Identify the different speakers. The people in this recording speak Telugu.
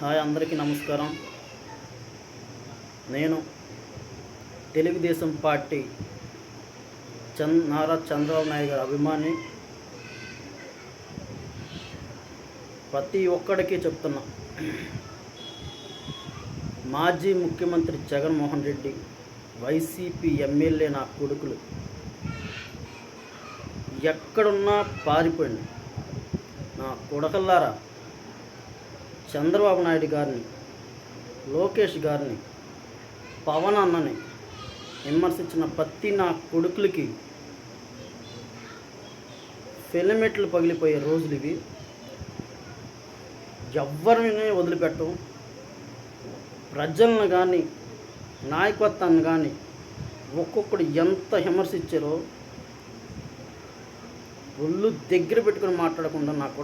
Speaker 1: హాయ్, అందరికీ నమస్కారం. నేను తెలుగుదేశం పార్టీ నారా చంద్రబాబు నాయుడు గారి అభిమాని. ప్రతి ఒక్కడికి చెప్తున్నా, మాజీ ముఖ్యమంత్రి జగన్మోహన్ రెడ్డి, వైసీపీ ఎమ్మెల్యే నా కొడుకులు ఎక్కడున్నా పారిపోయింది. నా కొడకల్లారా, చంద్రబాబు నాయుడు గారిని, లోకేష్ గారిని, పవన్ అన్నని విమర్శించిన ప్రతి నా కొడుకులకి ఫిలమెట్లు పగిలిపోయే రోజులు ఇవి. ఎవరిని వదిలిపెట్టం. ప్రజలను కానీ, నాయకత్వాన్ని కానీ ఒక్కొక్కడు ఎంత విమర్శించారో ఒళ్ళు దగ్గర పెట్టుకుని మాట్లాడకుండా నా కొడుకు